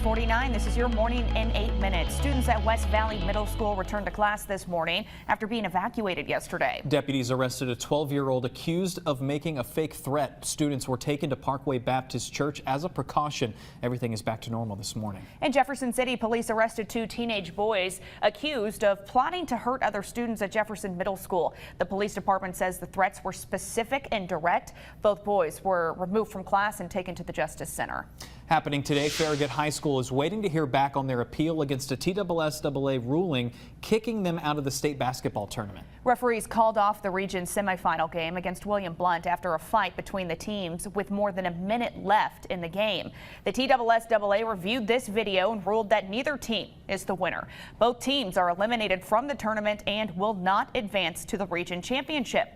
6:49. This is your morning in 8 minutes. Students at West Valley Middle School returned to class this morning after being evacuated yesterday. Deputies arrested a 12-year-old accused of making a fake threat. Students were taken to Parkway Baptist Church as a precaution. Everything is back to normal this morning. In Jefferson City, police arrested 2 teenage boys accused of plotting to hurt other students at Jefferson Middle School. The police department says the threats were specific and direct. Both boys were removed from class and taken to the Justice Center. Happening today, Farragut High School is waiting to hear back on their appeal against a TSSAA ruling kicking them out of the state basketball tournament. Referees called off the region's semifinal game against William Blount after a fight between the teams with more than a minute left in the game. The TSSAA reviewed this video and ruled that neither team is the winner. Both teams are eliminated from the tournament and will not advance to the region championship.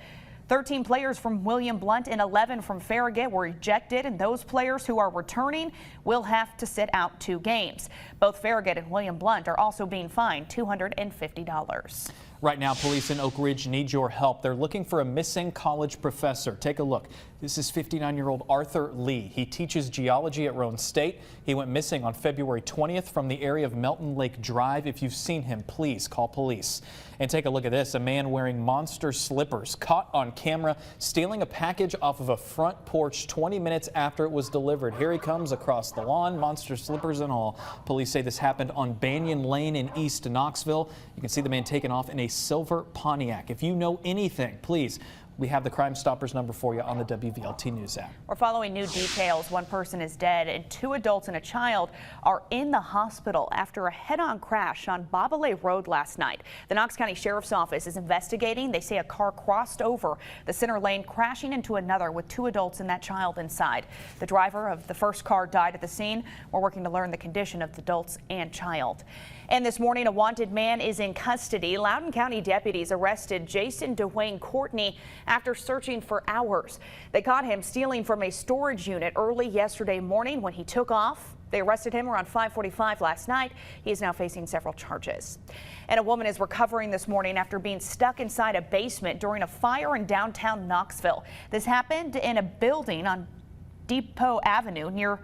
13 players from William Blount and 11 from Farragut were ejected, and those players who are returning will have to sit out 2 games. Both Farragut and William Blount are also being fined $250. Right now, police in Oak Ridge need your help. They're looking for a missing college professor. Take a look. This is 59-year-old Arthur Lee. He teaches geology at Roane State. He went missing on February 20th from the area of Melton Lake Drive. If you've seen him, please call police. And take a look at this. A man wearing monster slippers caught on camera stealing a package off of a front porch 20 minutes after it was delivered. Here he comes across the lawn, monster slippers and all. Police say this happened on Banyan Lane in East Knoxville. You can see the man taken off in a silver Pontiac. If you know anything, please, we have the Crime Stoppers number for you on the WVLT News app. We're following new details. 1 person is dead and 2 adults and a child are in the hospital after a head-on crash on Bobalay Road last night. The Knox County Sheriff's Office is investigating. They say a car crossed over the center lane, crashing into another with 2 adults and that child inside. The driver of the first car died at the scene. We're working to learn the condition of the adults and child. And this morning, a wanted man is in custody. Loudoun County deputies arrested Jason Dwayne Courtney after searching for hours. They caught him stealing from a storage unit early yesterday morning when he took off. They arrested him around 5:45 last night. He is now facing several charges. And a woman is recovering this morning after being stuck inside a basement during a fire in downtown Knoxville. This happened in a building on Depot Avenue near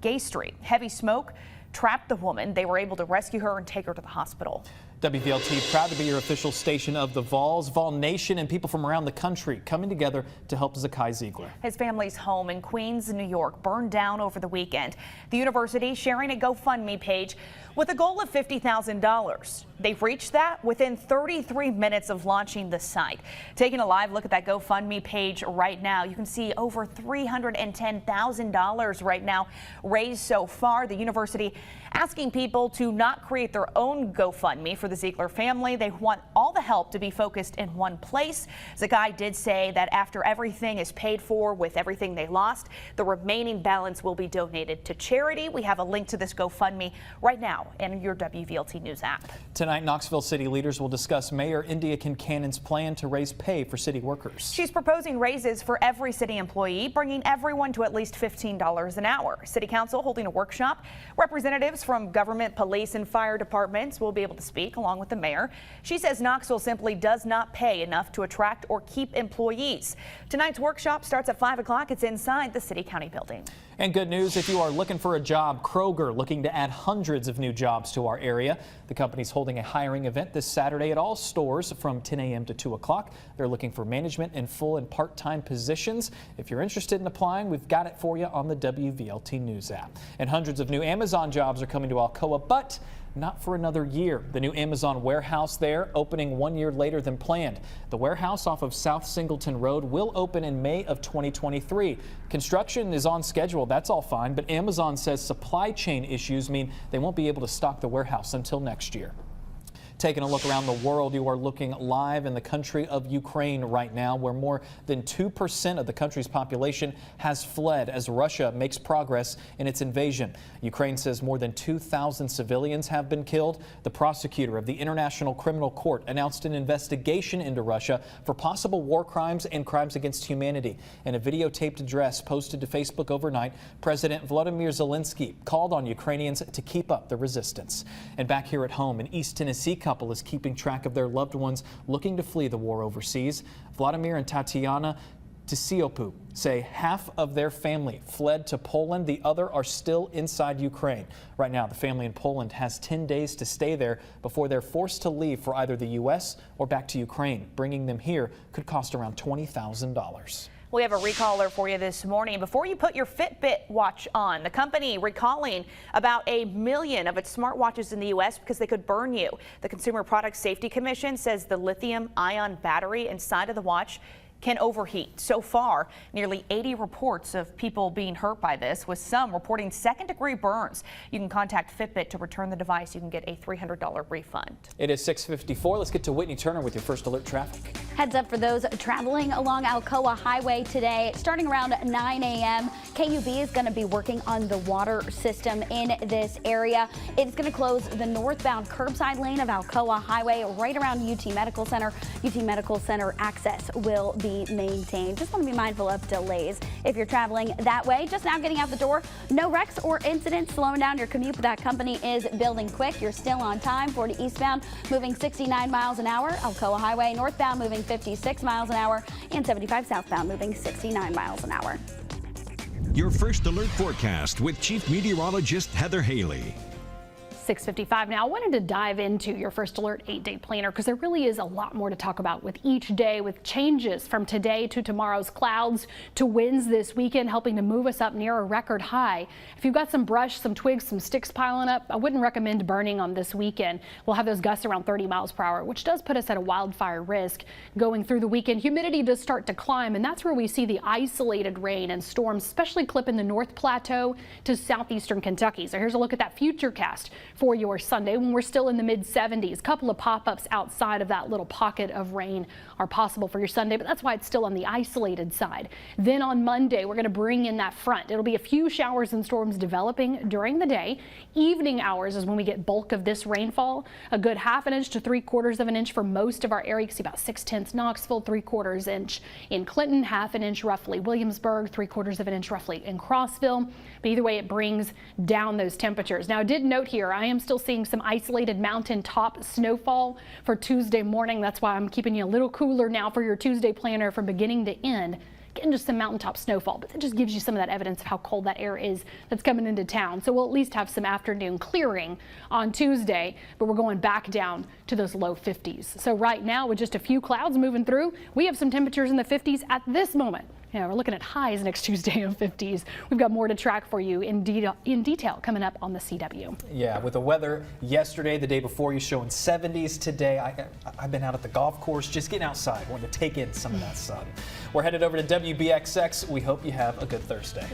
Gay Street. Heavy smoke trapped the woman. They were able to rescue her and take her to the hospital. WVLT proud to be your official station of the Vols. Vol Nation and people from around the country coming together to help Zakai Ziegler. His family's home in Queens, New York burned down over the weekend. The university sharing a GoFundMe page with a goal of $50,000. They've reached that within 33 minutes of launching the site. Taking a live look at that GoFundMe page right now, you can see over $310,000 right now raised so far. The university asking people to not create their own GoFundMe for the Ziegler family. They want all the help to be focused in one place. Zakai did say that after everything is paid for with everything they lost, the remaining balance will be donated to charity. We have a link to this GoFundMe right now in your WVLT News app. Tonight, Knoxville city leaders will discuss Mayor India Kincannon's plan to raise pay for city workers. She's proposing raises for every city employee, bringing everyone to at least $15 an hour. City Council holding a workshop. Representatives from government, police, and fire departments will be able to speak along with the mayor. She says Knoxville simply does not pay enough to attract or keep employees. Tonight's workshop starts at 5 o'clock. It's inside the City County building. And good news if you are looking for a job. Kroger looking to add hundreds of new jobs to our area. The company's holding a hiring event this Saturday at all stores from 10 a.m. to 2 o'clock. They're looking for management and full and part-time positions. If you're interested in applying, we've got it for you on the WVLT News app. And hundreds of new Amazon jobs are coming to Alcoa, but not for another year. The new Amazon warehouse there opening 1 year later than planned. The warehouse off of South Singleton Road will open in May of 2023. Construction is on schedule. That's all fine, but Amazon says supply chain issues mean they won't be able to stock the warehouse until next year. Taking a look around the world, you are looking live in the country of Ukraine right now, where more than 2% of the country's population has fled as Russia makes progress in its invasion. Ukraine says more than 2,000 civilians have been killed. The prosecutor of the International Criminal Court announced an investigation into Russia for possible war crimes and crimes against humanity. In a videotaped address posted to Facebook overnight, President Volodymyr Zelensky called on Ukrainians to keep up the resistance. And back here at home, an East Tennessee couple is keeping track of their loved ones looking to flee the war overseas. Vladimir and Tatiana Tsiopu say half of their family fled to Poland. The other are still inside Ukraine. Right now, the family in Poland has 10 days to stay there before they're forced to leave for either the U.S. or back to Ukraine. Bringing them here could cost around $20,000. We have a recall alert for you this morning. Before you put your Fitbit watch on, the company recalling about 1 million of its smartwatches in the U.S. because they could burn you. The Consumer Product Safety Commission says the lithium-ion battery inside of the watch can overheat. So far, nearly 80 reports of people being hurt by this, with some reporting second-degree burns. You can contact Fitbit to return the device. You can get a $300 refund. It is 6:54. Let's get to Whitney Turner with your first alert traffic. Heads up for those traveling along Alcoa Highway today. Starting around 9 a.m., KUB is going to be working on the water system in this area. It's going to close the northbound curbside lane of Alcoa Highway right around UT Medical Center. UT Medical Center access will be maintained. Just want to be mindful of delays if you're traveling that way. Just now getting out the door, no wrecks or incidents slowing down your commute, but that company is building quick. You're still on time. 40 eastbound moving 69 miles an hour. Alcoa Highway northbound moving 56 miles an hour, and 75 southbound moving 69 miles an hour. Your first alert forecast with Chief Meteorologist Heather Haley. 6:55 now. I wanted to dive into your first alert 8-day planner because there really is a lot more to talk about with each day, with changes from today to tomorrow's clouds to winds this weekend, helping to move us up near a record high. If you've got some brush, some twigs, some sticks piling up, I wouldn't recommend burning on this weekend. We'll have those gusts around 30 miles per hour, which does put us at a wildfire risk going through the weekend. Humidity does start to climb, and that's where we see the isolated rain and storms, especially clipping the North Plateau to southeastern Kentucky. So here's a look at that future cast for your Sunday when we're still in the mid 70s. A couple of pop-ups outside of that little pocket of rain are possible for your Sunday, but that's why it's still on the isolated side. Then on Monday, we're going to bring in that front. It'll be a few showers and storms developing during the day. Evening hours is when we get bulk of this rainfall. A good 1/2 inch to 3/4 of an inch for most of our area. You can see about 6/10 Knoxville, 3/4 inch in Clinton, 1/2 inch roughly Williamsburg, 3/4 inch roughly in Crossville. But either way, it brings down those temperatures. Now, I did note here, I am still seeing some isolated mountaintop snowfall for Tuesday morning. That's why I'm keeping you a little cooler now for your Tuesday planner from beginning to end. Getting just some mountaintop snowfall, but it just gives you some of that evidence of how cold that air is that's coming into town. So we'll at least have some afternoon clearing on Tuesday, but we're going back down to those low 50s. So right now, with just a few clouds moving through, we have some temperatures in the 50s at this moment. We're looking at highs next Tuesday of 50s. We've got more to track for you in detail coming up on the CW. Yeah, with the weather yesterday, the day before, you showing 70s today. I've been out at the golf course, just getting outside, wanting to take in some of that sun. We're headed over to WBXX. We hope you have a good Thursday.